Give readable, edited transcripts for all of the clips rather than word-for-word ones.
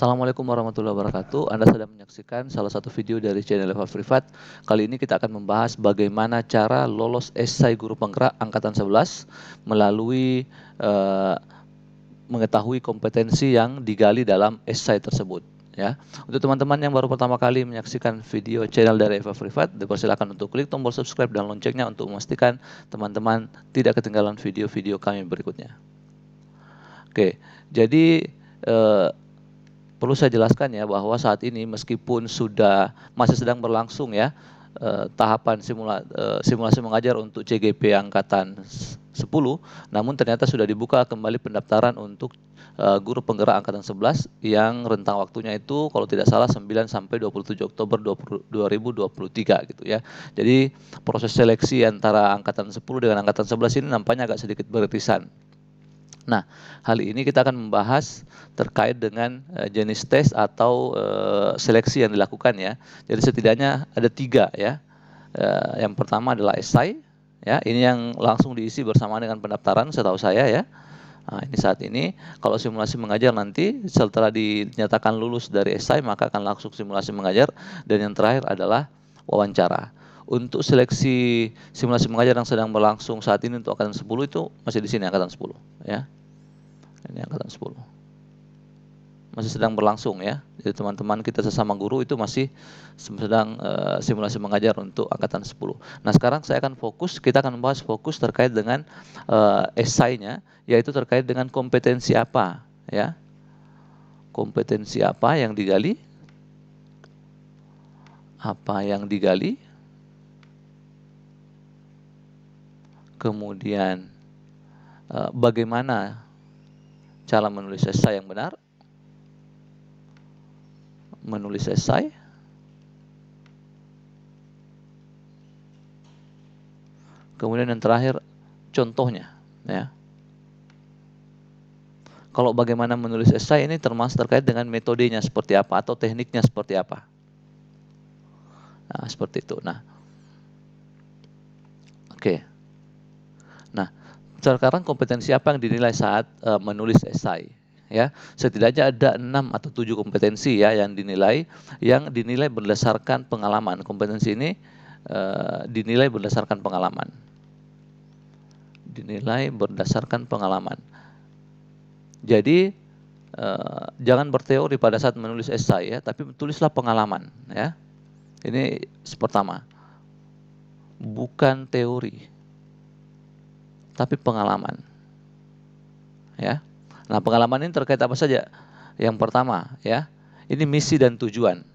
Assalamualaikum warahmatullahi wabarakatuh. Anda sedang menyaksikan salah satu video dari channel Eva Privat. Kali ini kita akan membahas bagaimana cara lolos esai guru penggerak angkatan 11 melalui mengetahui kompetensi yang digali dalam esai tersebut. Ya, untuk teman-teman yang baru pertama kali menyaksikan video channel dari Eva Privat, dipersilakan untuk klik tombol subscribe dan loncengnya untuk memastikan teman-teman tidak ketinggalan video-video kami berikutnya. Oke, jadi perlu saya jelaskan ya bahwa saat ini meskipun masih sedang berlangsung ya tahapan simulasi mengajar untuk CGP angkatan 10, namun ternyata sudah dibuka kembali pendaftaran untuk guru penggerak angkatan 11 yang rentang waktunya itu kalau tidak salah 9 sampai 27 Oktober 2023 gitu ya. Jadi proses seleksi antara angkatan 10 dengan angkatan 11 ini nampaknya agak sedikit beririsan. Nah, hal ini kita akan membahas terkait dengan jenis tes atau seleksi yang dilakukan ya. Jadi setidaknya ada 3 ya. Yang pertama adalah esai ya. Ini yang langsung diisi bersamaan dengan pendaftaran setahu saya ya. Nah, ini saat ini kalau simulasi mengajar nanti setelah dinyatakan lulus dari esai maka akan langsung simulasi mengajar, dan yang terakhir adalah wawancara. Untuk seleksi simulasi mengajar yang sedang berlangsung saat ini untuk angkatan 10 itu masih di sini angkatan 10 ya. Ini angkatan 10. Masih sedang berlangsung ya. Jadi teman-teman kita sesama guru itu masih sedang simulasi mengajar untuk angkatan 10. Nah, sekarang kita akan membahas fokus terkait dengan esainya, yaitu terkait dengan kompetensi apa ya. Kompetensi apa yang digali? Apa yang digali? Kemudian bagaimana cara menulis esai yang benar? Menulis esai. Kemudian yang terakhir contohnya ya. Kalau bagaimana menulis esai ini termasuk terkait dengan metodenya seperti apa atau tekniknya seperti apa. Nah, seperti itu. Nah. Oke. Nah, sekarang kompetensi apa yang dinilai saat menulis esai? Ya, setidaknya ada 6 atau 7 kompetensi ya yang dinilai berdasarkan pengalaman. Kompetensi ini dinilai berdasarkan pengalaman. Dinilai berdasarkan pengalaman. Jadi jangan berteori pada saat menulis esai ya, tapi tulislah pengalaman ya. Ini pertama. Bukan teori, tapi pengalaman. Ya. Nah, pengalaman ini terkait apa saja? Yang pertama, ya, ini misi dan tujuan.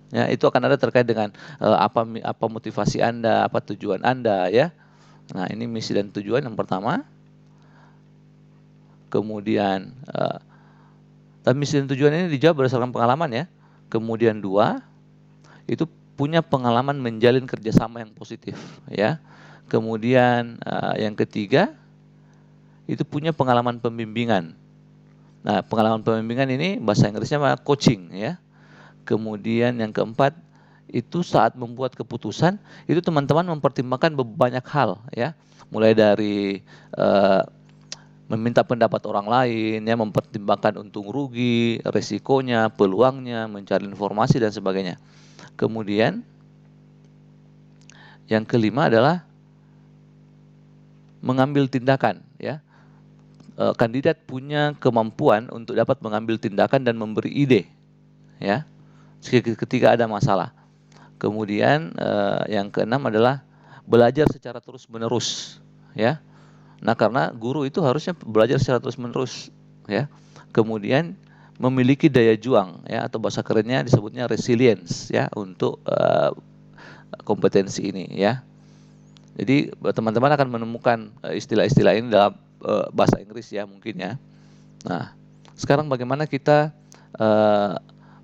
Ya, itu akan ada terkait dengan apa motivasi Anda, apa tujuan Anda, ya. Nah, ini misi dan tujuan yang pertama. Kemudian, tapi misi dan tujuan ini dijawab berdasarkan pengalaman ya. Kemudian 2, itu punya pengalaman menjalin kerjasama yang positif, ya. Kemudian yang ketiga, itu punya pengalaman pembimbingan. Nah, pengalaman pembimbingan ini bahasa Inggrisnya coaching ya. Kemudian yang keempat, itu saat membuat keputusan, itu teman-teman mempertimbangkan banyak hal ya. Mulai dari meminta pendapat orang lain ya, mempertimbangkan untung rugi, resikonya, peluangnya, mencari informasi dan sebagainya. Kemudian yang kelima adalah mengambil tindakan ya. Kandidat punya kemampuan untuk dapat mengambil tindakan dan memberi ide ya ketika ada masalah. Kemudian yang keenam adalah belajar secara terus-menerus ya. Nah, karena guru itu harusnya belajar secara terus-menerus ya. Kemudian memiliki daya juang ya, atau bahasa kerennya disebutnya resilience ya untuk kompetensi ini ya. Jadi teman-teman akan menemukan istilah-istilah ini dalam bahasa Inggris ya mungkin ya. Nah, sekarang bagaimana kita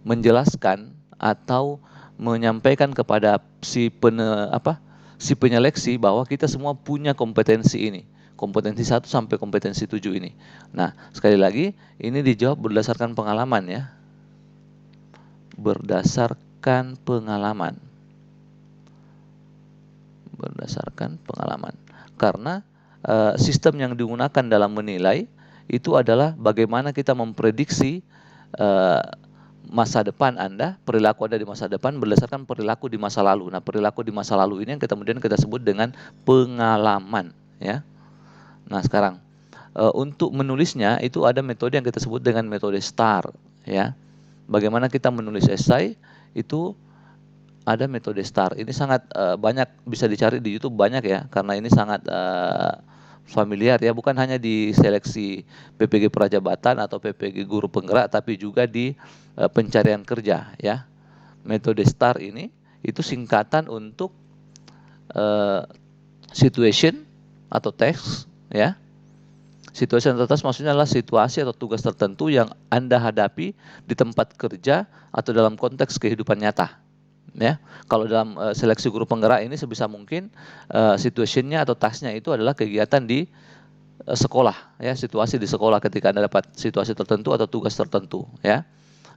menjelaskan atau menyampaikan kepada si penyeleksi bahwa kita semua punya kompetensi ini. Kompetensi 1 sampai kompetensi 7 ini. Nah, sekali lagi ini dijawab berdasarkan pengalaman ya. Berdasarkan pengalaman. Berdasarkan pengalaman. Karena sistem yang digunakan dalam menilai itu adalah bagaimana kita memprediksi masa depan Anda, perilaku Anda di masa depan berdasarkan perilaku di masa lalu. Nah, perilaku di masa lalu ini yang kemudian kita sebut dengan pengalaman, ya. Nah, sekarang untuk menulisnya itu ada metode yang kita sebut dengan metode STAR, ya. Bagaimana kita menulis esai itu ada metode STAR. Ini sangat banyak, bisa dicari di YouTube banyak ya, karena ini sangat familiar ya, bukan hanya di seleksi PPG Prajabatan atau PPG Guru Penggerak, tapi juga di pencarian kerja ya. Metode STAR ini itu singkatan untuk situation atau task ya. Situasi atau task maksudnya adalah situasi atau tugas tertentu yang Anda hadapi di tempat kerja atau dalam konteks kehidupan nyata. Ya, kalau dalam seleksi guru penggerak ini sebisa mungkin situationnya atau tasknya itu adalah kegiatan di sekolah, ya, situasi di sekolah ketika Anda dapat situasi tertentu atau tugas tertentu, ya.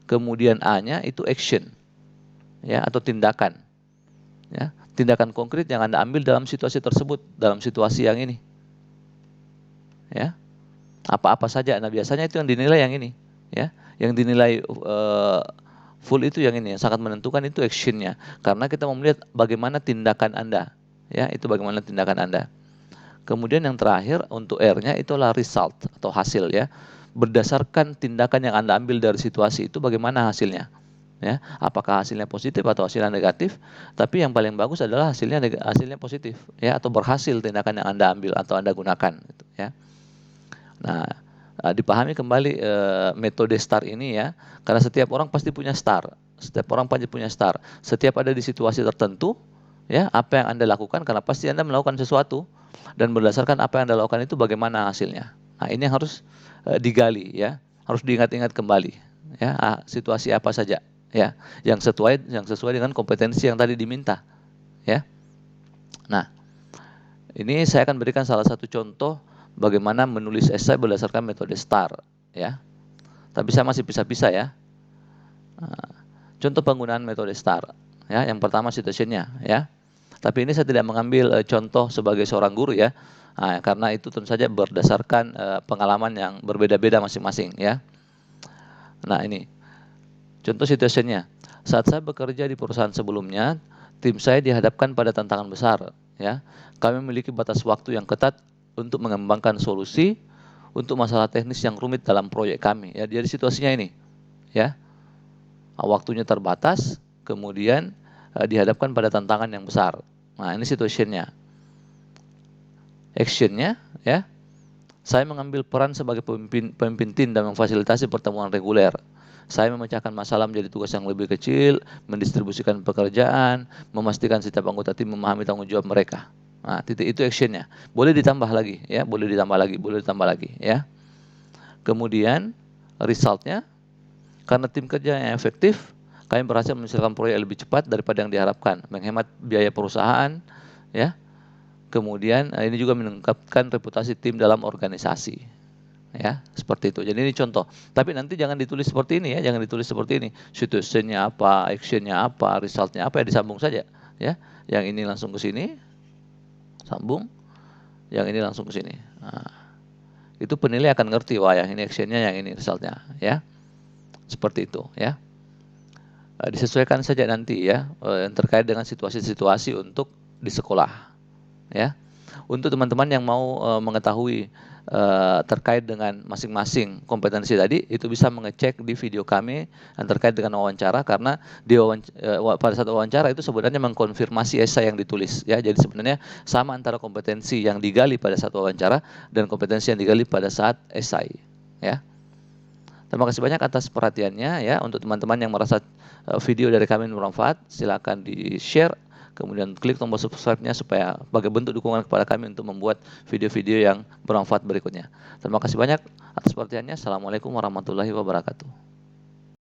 Kemudian A-nya itu action, ya, atau tindakan, ya, tindakan konkret yang Anda ambil dalam situasi tersebut, dalam situasi yang ini, ya, apa-apa saja. Nah, biasanya itu yang dinilai yang ini, ya, yang dinilai full itu yang ini, yang sangat menentukan itu actionnya, karena kita mau melihat bagaimana tindakan Anda, ya, itu bagaimana tindakan Anda. Kemudian yang terakhir untuk R-nya itulah result atau hasil, ya. Berdasarkan tindakan yang Anda ambil dari situasi itu bagaimana hasilnya, ya. Apakah hasilnya positif atau hasilnya negatif? Tapi yang paling bagus adalah hasilnya positif, ya, atau berhasil tindakan yang Anda ambil atau Anda gunakan, gitu, ya. Nah, dipahami kembali metode STAR ini ya, karena setiap orang pasti punya STAR, setiap orang pasti punya STAR. Setiap ada di situasi tertentu, ya, apa yang Anda lakukan, karena pasti Anda melakukan sesuatu dan berdasarkan apa yang Anda lakukan itu bagaimana hasilnya. Nah, ini yang harus digali, ya, harus diingat-ingat kembali, ya, situasi apa saja, ya, yang sesuai dengan kompetensi yang tadi diminta, ya. Nah, ini saya akan berikan salah satu contoh bagaimana menulis esai berdasarkan metode STAR, ya. Tapi saya masih pisah-pisah ya. Nah, contoh penggunaan metode STAR, ya. Yang pertama situationnya, ya. Tapi ini saya tidak mengambil contoh sebagai seorang guru ya. Nah, karena itu tentu saja berdasarkan pengalaman yang berbeda-beda masing-masing, ya. Nah, ini contoh situationnya. Saat saya bekerja di perusahaan sebelumnya, tim saya dihadapkan pada tantangan besar, ya. Kami memiliki batas waktu yang ketat untuk mengembangkan solusi untuk masalah teknis yang rumit dalam proyek kami. Ya, jadi situasinya ini, ya, waktunya terbatas, kemudian dihadapkan pada tantangan yang besar. Nah, ini situationnya. Actionnya, ya, saya mengambil peran sebagai pemimpin tim dan memfasilitasi pertemuan reguler. Saya memecahkan masalah menjadi tugas yang lebih kecil, mendistribusikan pekerjaan, memastikan setiap anggota tim memahami tanggung jawab mereka. Nah, titik itu actionnya. Boleh ditambah lagi, ya, boleh ditambah lagi, ya. Kemudian resultnya, karena tim kerja yang efektif, kami berhasil menyelesaikan proyek lebih cepat daripada yang diharapkan, menghemat biaya perusahaan, ya. Kemudian ini juga meningkatkan reputasi tim dalam organisasi, ya, seperti itu. Jadi ini contoh. Tapi nanti jangan ditulis seperti ini ya, jangan ditulis seperti ini. Situasinya apa, actionnya apa, resultnya apa, ya disambung saja, ya. Yang ini langsung ke sini, sambung, yang ini langsung ke sini. Nah, itu penilai akan ngerti, wah yang ini actionnya, yang ini resultnya, ya. Seperti itu, ya. Disesuaikan saja nanti ya, yang terkait dengan situasi-situasi untuk di sekolah, ya. Untuk teman-teman yang mau mengetahui terkait dengan masing-masing kompetensi tadi, itu bisa mengecek di video kami yang terkait dengan wawancara, karena pada saat wawancara itu sebenarnya mengkonfirmasi esai yang ditulis, ya. Jadi sebenarnya sama antara kompetensi yang digali pada saat wawancara dan kompetensi yang digali pada saat esai, ya. Terima kasih banyak atas perhatiannya ya. Untuk teman-teman yang merasa video dari kami bermanfaat, silakan di-share, kemudian klik tombol subscribe-nya supaya sebagai bentuk dukungan kepada kami untuk membuat video-video yang bermanfaat berikutnya. Terima kasih banyak atas perhatiannya. Assalamualaikum warahmatullahi wabarakatuh.